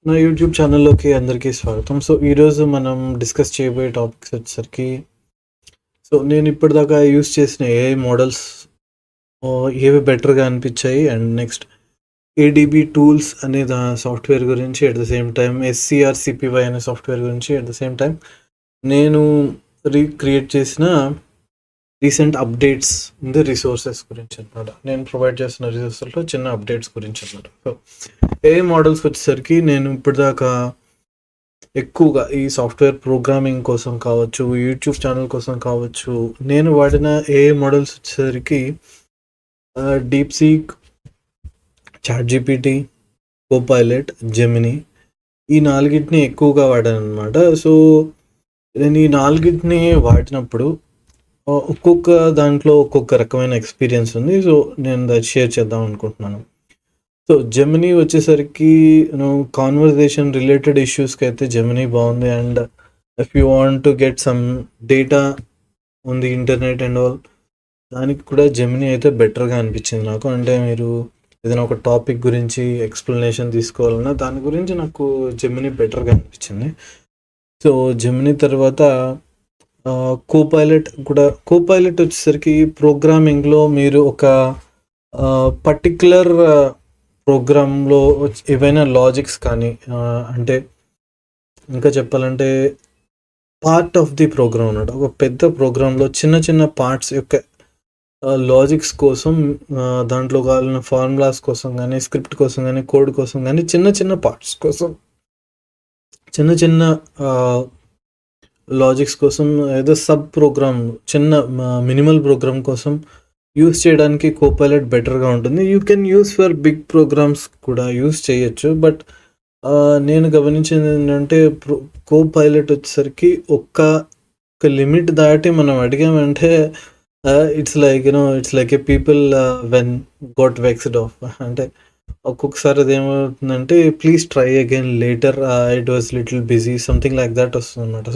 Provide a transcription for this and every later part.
నా యూట్యూబ్ ఛానల్లోకి అందరికీ స్వాగతం. ఈరోజు మనం డిస్కస్ చేయబోయే టాపిక్స్ వచ్చేసరికి నేను ఇప్పటిదాకా యూజ్ చేసిన ఏఐ మోడల్స్ ఏవి బెటర్‌గా అనిపించాయి అండ్ నెక్స్ట్ ఏడీబీ టూల్స్ అనే సాఫ్ట్‌వేర్ గురించి, అట్ ద సేమ్ టైమ్ ఎస్‌సీఆర్‌సీపీవై అనే సాఫ్ట్‌వేర్ గురించి, అట్ ద సేమ్ టైమ్ నేను క్రియేట్ చేసిన recent updates in the resources గురించి అనమాట. నేను ప్రొవైడ్ చేస్తున్న రిసోర్సెస్‌లో చిన్న అప్డేట్స్ గురించి అనమాట. ఏఐ మోడల్స్‌కి వచ్చేసరికి నేను ఇప్పటిదాకా ఎక్కువగా ఈ సాఫ్ట్‌వేర్ ప్రోగ్రామింగ్ కోసం కావచ్చు, యూట్యూబ్ ఛానల్ కోసం కావచ్చు, నేను వాడిన ఏఐ మోడల్స్ వచ్చేసరికి డీప్‌సీక్, చాట్‌జీపీటీ, కోపైలట్, జెమినీ ఈ నాలుగిటిని ఎక్కువగా వాడాననమాట. నేను ఈ నాలుగిటిని వాడినప్పుడు ఒక్కొక్క దాంట్లో ఒక్కొక్క రకమైన ఎక్స్పీరియన్స్ ఉంది. నేను అది షేర్ చేద్దాం అనుకుంటున్నాను. జెమినీ వచ్చేసరికి కాన్వర్జేషన్ రిలేటెడ్ ఇష్యూస్కి అయితే జెమినీ బాగుంది. And if you want to get some data on the internet and all, దానికి కూడా జెమినీ అయితే బెటర్గా అనిపించింది నాకు. అంటే మీరు ఏదైనా ఒక టాపిక్ గురించి ఎక్స్ప్లెనేషన్ తీసుకోవాలన్నా దాని గురించి నాకు జెమినీ బెటర్గా అనిపించింది. జెమినీ తర్వాత కోపైలట్ వచ్చేసరికి ప్రోగ్రామింగ్లో మీరు ఒక పర్టిక్యులర్ ప్రోగ్రాంలో ఏవైనా లాజిక్స్ కానీ, అంటే ఇంకా చెప్పాలంటే పార్ట్ ఆఫ్ ది ప్రోగ్రామ్ అన్నమాట. ఒక పెద్ద ప్రోగ్రాంలో చిన్న చిన్న పార్ట్స్ యొక్క లాజిక్స్ కోసం, దాంట్లో కావాలన్న ఫార్ములాస్ కోసం కానీ, స్క్రిప్ట్ కోసం కానీ, కోడ్ కోసం కానీ, చిన్న చిన్న పార్ట్స్ కోసం, చిన్న చిన్న లాజిక్స్ కోసం, ఏదో సబ్ ప్రోగ్రామ్, చిన్న మినిమల్ ప్రోగ్రామ్ కోసం యూస్ చేయడానికి కోపైలట్ బెటర్గా ఉంటుంది. You can use for big programs కూడా యూస్ చేయొచ్చు. బట్ నేను గమనించింది ఏంటంటే కోపైలట్ వచ్చేసరికి ఒక లిమిట్ దాటి మనం అడిగామంటే it's like a people when got vexed off. అంటే ఒక్కొక్కసారి అదేమవుతుందంటే please try again later, it was little busy, something like that వస్తుంది అనమాట.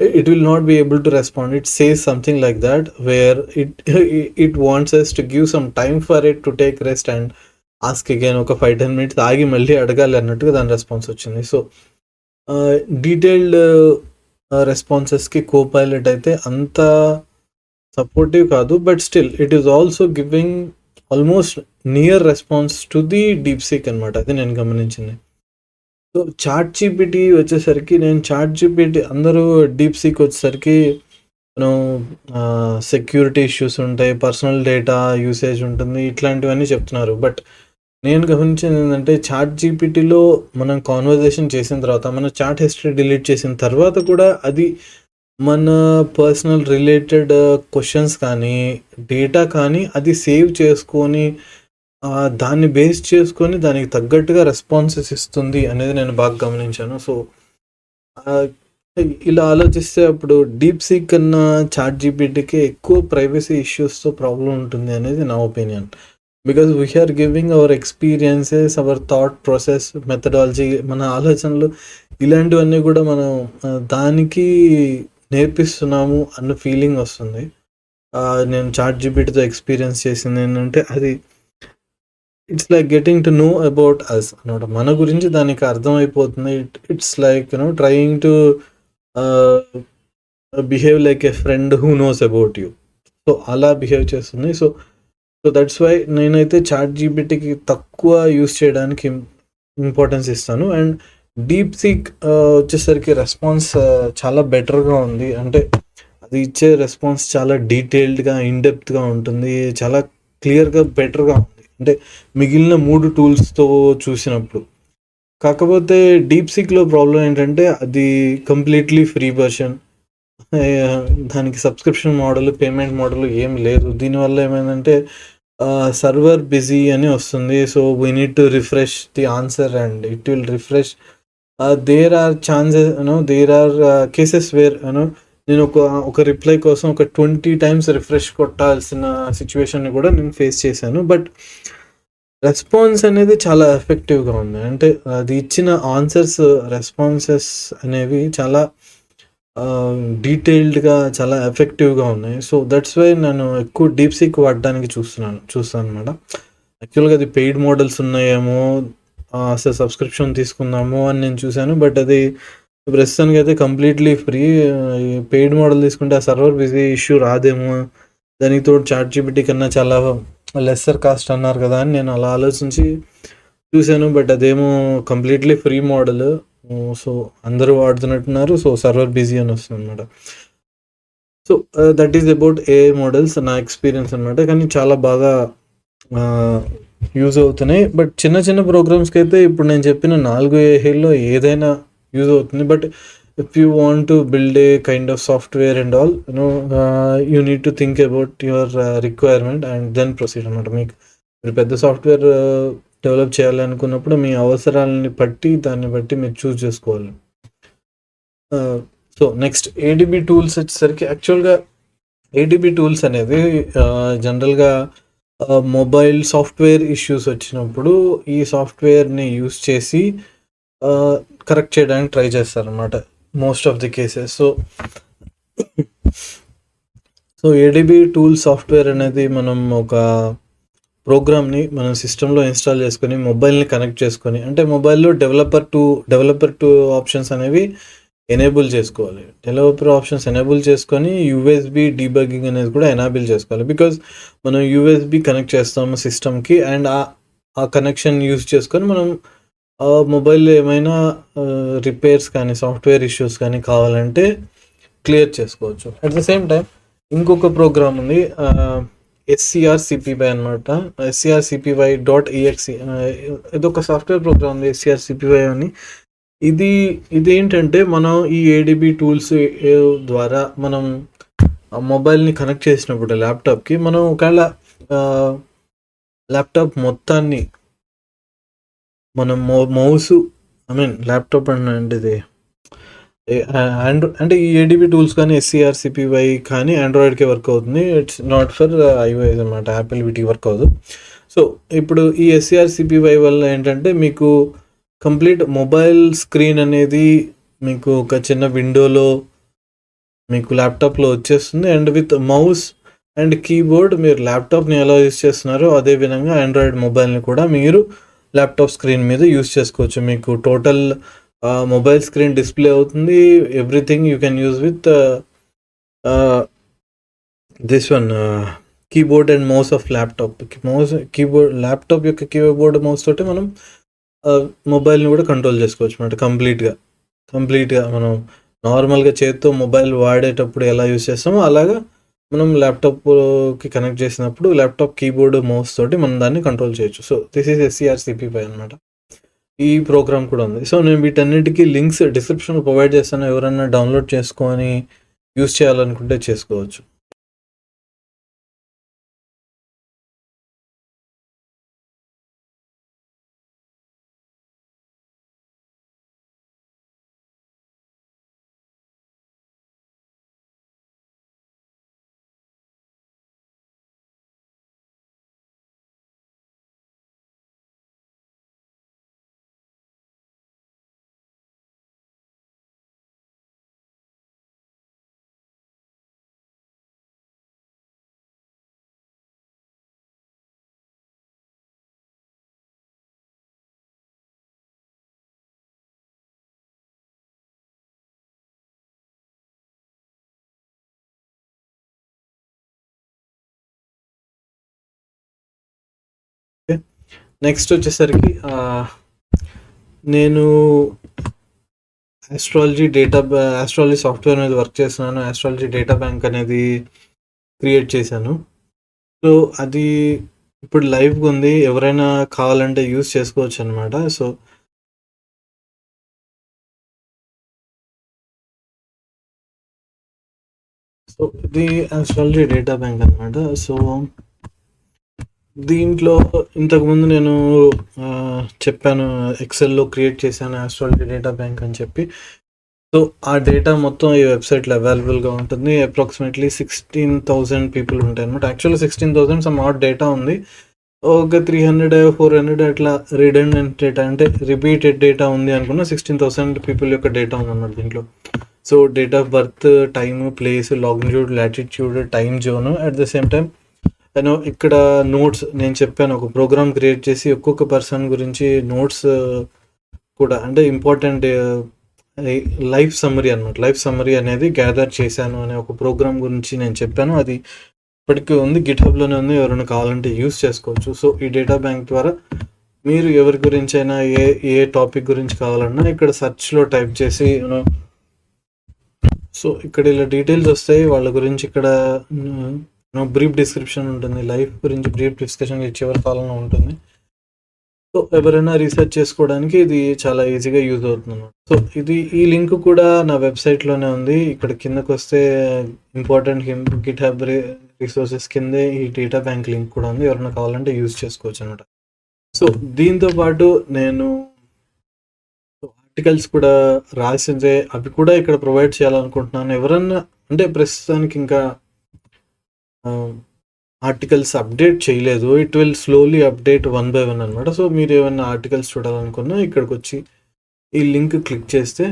it will not be able to respond. It says something like that where it wants us to give some time for it to take rest and ask again. ఒక 5-10 minutes ఆగి మళ్ళీ అడగాలి అన్నట్టుగా దాని response వచ్చింది. Detailed రెస్పాన్సెస్కి Copilot అయితే అంత supportive కాదు. But still it is also giving almost near response to the DeepSeek అనమాట. అది నేను గమనించింది. చాట్‌జీపీటీ వచ్చేసరికి అందరూ డీప్‌సీక్ వచ్చేసరికి సెక్యూరిటీ ఇష్యూస్ ఉంటాయి, పర్సనల్ డేటా యూసేజ్ ఉంటుంది, ఇట్లాంటివన్నీ చెప్తున్నారు. బట్ నేను గమనించింది ఏంటంటే చాట్‌జీపీటీలో మనం కాన్వర్జేషన్ చేసిన తర్వాత, మన చాట్ హిస్టరీ డిలీట్ చేసిన తర్వాత కూడా అది మన పర్సనల్ రిలేటెడ్ క్వశ్చన్స్ కానీ, డేటా కానీ అది సేవ్ చేసుకొని దాన్ని బేస్ చేసుకొని దానికి తగ్గట్టుగా రెస్పాన్సెస్ ఇస్తుంది అనేది నేను బాగా గమనించాను. ఇలా ఆలోచిస్తే అప్పుడు డీప్‌సీక్ కన్నా చాట్‌జీపీటీకి ఎక్కువ ప్రైవసీ ఇష్యూస్‌తో ప్రాబ్లం ఉంటుంది అనేది నా opinion. Because we are giving our experiences, our thought process, methodology, మన ఆలోచనలు, ఇలాంటివన్నీ కూడా మనం దానికి నేర్పిస్తున్నాము అన్న ఫీలింగ్ వస్తుంది. నేను చాట్‌జీపీటీతో ఎక్స్పీరియన్స్ చేసింది ఏంటంటే అది it's like getting to know about us అనమాట. మన గురించి దానికి అర్థమైపోతుంది. It's like trying to behave like a friend who knows about you. అలా బిహేవ్ చేస్తుంది. దట్స్ వై నేనైతే చాట్‌జీపీటీకి తక్కువ యూస్ చేయడానికి ఇంపార్టెన్స్ ఇస్తాను. అండ్ డీప్‌సీక్ వచ్చేసరికి రెస్పాన్స్ చాలా బెటర్గా ఉంది. అంటే అది ఇచ్చే రెస్పాన్స్ చాలా డీటెయిల్డ్గా, ఇన్‌డెప్త్‌గా ఉంటుంది, చాలా క్లియర్గా, బెటర్గా ఉంది అంటే మిగిలిన 3 టూల్స్తో చూసినప్పుడు. కాకపోతే డీప్‌సీక్‌లో ప్రాబ్లం ఏంటంటే అది కంప్లీట్లీ ఫ్రీ వర్షన్. దానికి సబ్స్క్రిప్షన్ మోడల్, పేమెంట్ మోడల్ ఏం లేదు. దీనివల్ల ఏమైందంటే సర్వర్ బిజీ అని వస్తుంది. We need to refresh the answer and it will refresh. There are chances there are cases where నేను ఒక రిప్లై కోసం ఒక 20 టైమ్స్ రిఫ్రెష్ కొట్టాల్సిన సిచ్యువేషన్ని కూడా నేను ఫేస్ చేశాను. బట్ రెస్పాన్స్ అనేది చాలా ఎఫెక్టివ్గా ఉంది. అంటే అది ఇచ్చిన ఆన్సర్స్, రెస్పాన్సెస్ అనేవి చాలా డీటెయిల్డ్గా, చాలా ఎఫెక్టివ్గా ఉన్నాయి. దట్స్ వై నేను ఎక్కువ డీప్‌సీక్ వాడడానికి చూస్తాను అనమాట. యాక్చువల్గా అది పెయిడ్ మోడల్స్ ఉన్నాయేమో, అసలు సబ్స్క్రిప్షన్ తీసుకుందాము అని నేను చూశాను. బట్ అది ప్రస్తుతానికి అయితే కంప్లీట్లీ ఫ్రీ. పెయిడ్ మోడల్ తీసుకుంటే ఆ సర్వర్ బిజీ ఇష్యూ రాదేమో, దానికి తోడు చాట్ జీపీటీ కన్నా చాలా లెస్సర్ కాస్ట్ అన్నారు కదా అని నేను అలా ఆలోచించి చూశాను. బట్ అదేమో కంప్లీట్లీ ఫ్రీ మోడల్. సో అందరూ వాడుతున్నట్టున్నారు. సో సర్వర్ బిజీ అని వస్తుంది అనమాట. So that is about AI models, నా ఎక్స్పీరియన్స్ అనమాట. కానీ చాలా బాగా యూజ్ అవుతున్నాయి. బట్ చిన్న చిన్న ప్రోగ్రామ్స్కి అయితే ఇప్పుడు నేను చెప్పిన 4 ఏఐలో ఏదైనా యూజ్ అవుతుంది. But if you want to build a kind of software and all, you need to think about your requirement and then proceed అనమాట. మీరు పెద్ద సాఫ్ట్వేర్ డెవలప్ చేయాలి అనుకున్నప్పుడు మీ అవసరాలని బట్టి దాన్ని బట్టి మీరు చూస్ చేసుకోవాలి. సో నెక్స్ట్ ఏడిబి టూల్స్ వచ్చేసరికి, యాక్చువల్గా ఏడిబి టూల్స్ అనేది జనరల్గా మొబైల్ సాఫ్ట్వేర్ ఇష్యూస్ వచ్చినప్పుడు ఈ సాఫ్ట్వేర్ని యూస్ చేసి కరెక్ట్ చేయడానికి ట్రై చేస్తారనమాట most of the cases. So ADB tool software అనేది మనం ఒక ప్రోగ్రామ్ని మన సిస్టంలో ఇన్స్టాల్ చేసుకొని మొబైల్ని కనెక్ట్ చేసుకొని, అంటే మొబైల్లో డెవలపర్ టు ఆప్షన్స్ అనేవి ఎనేబుల్ చేసుకోవాలి. డెవలపర్ ఆప్షన్స్ ఎనేబుల్ చేసుకొని యూఎస్బి డీబగ్గింగ్ అనేది కూడా ఎనేబుల్ చేసుకోవాలి. బికాజ్ మనం యూఎస్బి కనెక్ట్ చేస్తాము సిస్టమ్కి, అండ్ ఆ కనెక్షన్ యూజ్ చేసుకొని మనం మొబైల్లో ఏమైనా రిపేర్స్ కానీ సాఫ్ట్వేర్ ఇష్యూస్ కానీ కావాలంటే క్లియర్ చేసుకోవచ్చు. అట్ ద సేమ్ టైం ఇంకొక ప్రోగ్రామ్ ఉంది, SCRCPY అనమాట. SCRCPY.exe ఇదొక సాఫ్ట్వేర్ ప్రోగ్రామ్ ఉంది, SCRCPY అని. ఇదేంటంటే మనం ఈ ఏడిబి టూల్స్ ద్వారా మనం మొబైల్ని కనెక్ట్ చేసినప్పుడు ల్యాప్టాప్కి, మనం ఒకవేళ ల్యాప్టాప్ మొత్తాన్ని మనం ల్యాప్టాప్ అంటే ఇది అంటే ఈ ఏడిబి టూల్స్ కానీ SCRCPY కానీ ఆండ్రాయిడ్కే వర్క్ అవుతుంది. ఇట్స్ నాట్ ఫర్ iOS అనమాట, యాపిల్ వీటికి వర్క్ అవ్వదు. సో ఇప్పుడు ఈ SCRCPY వల్ల ఏంటంటే మీకు కంప్లీట్ మొబైల్ స్క్రీన్ అనేది మీకు ఒక చిన్న విండోలో మీకు ల్యాప్టాప్లో వచ్చేస్తుంది. And with mouse and keyboard మీరు ల్యాప్టాప్ని ఎలా యూజ్ చేస్తున్నారో అదే విధంగా ఆండ్రాయిడ్ మొబైల్ని కూడా మీరు ల్యాప్టాప్ స్క్రీన్ మీద యూజ్ చేసుకోవచ్చు. మీకు టోటల్ మొబైల్ స్క్రీన్ డిస్ప్లే అవుతుంది. Everything you can use with this one keyboard and mouse of laptop. Laptop యొక్క కీబోర్డ్ మౌస్ తోటి మనం మొబైల్ని కూడా కంట్రోల్ చేసుకోవచ్చు అన్నమాట. కంప్లీట్గా మనం నార్మల్గా చేతితో మొబైల్ వాడేటప్పుడు ఎలా యూజ్ చేస్తామో అలాగా మనం ల్యాప్టాప్కి కనెక్ట్ చేసినప్పుడు ల్యాప్టాప్ కీబోర్డ్ మౌస్ తోటి మనం దాన్ని కంట్రోల్ చేయొచ్చు. సో దిస్ ఈజ్ SCRCPY అనమాట. ఈ ప్రోగ్రామ్ కూడా ఉంది. సో నేను వీటన్నిటికీ లింక్స్ డిస్క్రిప్షన్లో ప్రొవైడ్ చేస్తాను. ఎవరైనా డౌన్లోడ్ చేసుకొని యూజ్ చేయాలనుకుంటే చేసుకోవచ్చు. నెక్స్ట్ వచ్చేసరికి నేను ఆస్ట్రాలజీ సాఫ్ట్వేర్ అనేది వర్క్ చేస్తున్నాను. ఆస్ట్రాలజీ డేటా బ్యాంక్ అనేది క్రియేట్ చేశాను. సో అది ఇప్పుడు లైవ్గా ఉంది, ఎవరైనా కావాలంటే యూజ్ చేసుకోవచ్చు అనమాట. సో ఇది ఆస్ట్రాలజీ డేటా బ్యాంక్ అనమాట. సో దీంట్లో ఇంతకుముందు నేను చెప్పాను, ఎక్సెల్లో క్రియేట్ చేశాను ఆస్ట్రాలజీ డేటా బ్యాంక్ అని చెప్పి. సో ఆ డేటా మొత్తం ఈ వెబ్సైట్లో అవైలబుల్గా ఉంటుంది. అప్రాక్సిమేట్లీ 16,000 పీపుల్ ఉంటాయి అనమాట. యాక్చువల్లీ 16,000 సమ్ ఆట్ డేటా ఉంది. ఒక 300 400 అట్లా రిడెండెంట్ డేటా అంటే రిపీటెడ్ డేటా ఉంది అనుకున్న 16,000 పీపుల్ యొక్క డేటా ఉందన్నమాట దీంట్లో. So date of birth, time, place, longitude, latitude, time zone, at the same time ఇక్కడ నోట్స్ నేను చెప్పాను, ఒక ప్రోగ్రామ్ క్రియేట్ చేసి ఒక్కొక్క పర్సన్ గురించి నోట్స్ కూడా, అంటే ఇంపార్టెంట్ లైఫ్ సమ్మరీ అనమాట. లైఫ్ సమ్మరీ అనేది గ్యాదర్ చేశాను అనే ఒక ప్రోగ్రామ్ గురించి నేను చెప్పాను. అది ఇప్పటికీ ఉంది, గిట్హబ్లోనే ఉంది, ఎవరైనా కావాలంటే యూస్ చేసుకోవచ్చు. సో ఈ డేటా బ్యాంక్ ద్వారా మీరు ఎవరి గురించి అయినా ఏ టాపిక్ గురించి కావాలన్నా ఇక్కడ సెర్చ్లో టైప్ చేసి సో ఇక్కడ ఇలా డీటెయిల్స్ వస్తాయి వాళ్ళ గురించి. ఇక్కడ బ్రీఫ్ డిస్క్రిప్షన్ ఉంటుంది, లైఫ్ గురించి బ్రీఫ్ డిస్కషన్ చివరి కాలంలో ఉంటుంది. సో ఎవరైనా రీసెర్చ్ చేసుకోవడానికి ఇది చాలా ఈజీగా యూజ్ అవుతుంది. సో ఈ లింక్ కూడా నా వెబ్సైట్లోనే ఉంది. ఇక్కడ కిందకు వస్తే ఇంపార్టెంట్ గిట్హబ్ రిసోర్సెస్ కిందే ఈ డేటా బ్యాంక్ లింక్ కూడా ఉంది, ఎవరైనా కావాలంటే యూజ్ చేసుకోవచ్చు అనమాట. సో దీంతో పాటు నేను ఆర్టికల్స్ కూడా రాసిందే, అవి కూడా ఇక్కడ ప్రొవైడ్ చేయాలనుకుంటున్నాను. ఎవరన్నా అంటే ప్రస్తుతానికి ఇంకా ఆర్టికల్స్ అప్డేట్ చేయలేదు, it will slowly update 1 by 1 అనమాట. సో మీరు ఏమైనా ఆర్టికల్స్ చూడాలనుకున్నా ఇక్కడికి వచ్చి ఈ లింక్ క్లిక్ చేస్తే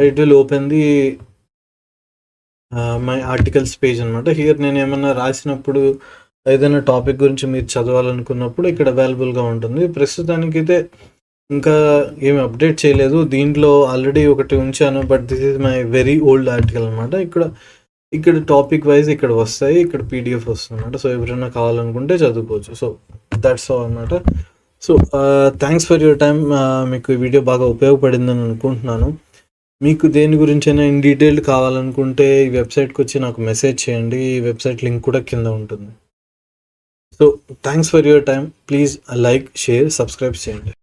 it will open the my articles page అనమాట. హియర్ నేను ఏమన్నా రాసినప్పుడు ఏదైనా టాపిక్ గురించి మీరు చదవాలనుకున్నప్పుడు ఇక్కడ అవైలబుల్గా ఉంటుంది. ప్రస్తుతానికి అయితే ఇంకా ఏమి అప్డేట్ చేయలేదు, దీంట్లో ఆల్రెడీ ఒకటి ఉంచాను, but this is my very old article అనమాట. ఇక్కడ టాపిక్ వైజ్ ఇక్కడ వస్తాయి, ఇక్కడ పీడిఎఫ్ వస్తుంది అనమాట. సో ఎవరైనా కావాలనుకుంటే చదువుకోవచ్చు. సో దట్స్ ఆల్ అనమాట. So thanks for your time. మీకు ఈ వీడియో బాగా ఉపయోగపడిందని అనుకుంటున్నాను. మీకు దేని గురించైనా ఇన్ డీటెయిల్ కావాలనుకుంటే ఈ వెబ్సైట్కి వచ్చి నాకు మెసేజ్ చేయండి, ఈ వెబ్సైట్ లింక్ కూడా కింద ఉంటుంది. So thanks for your time. Please like, share, subscribe చేయండి.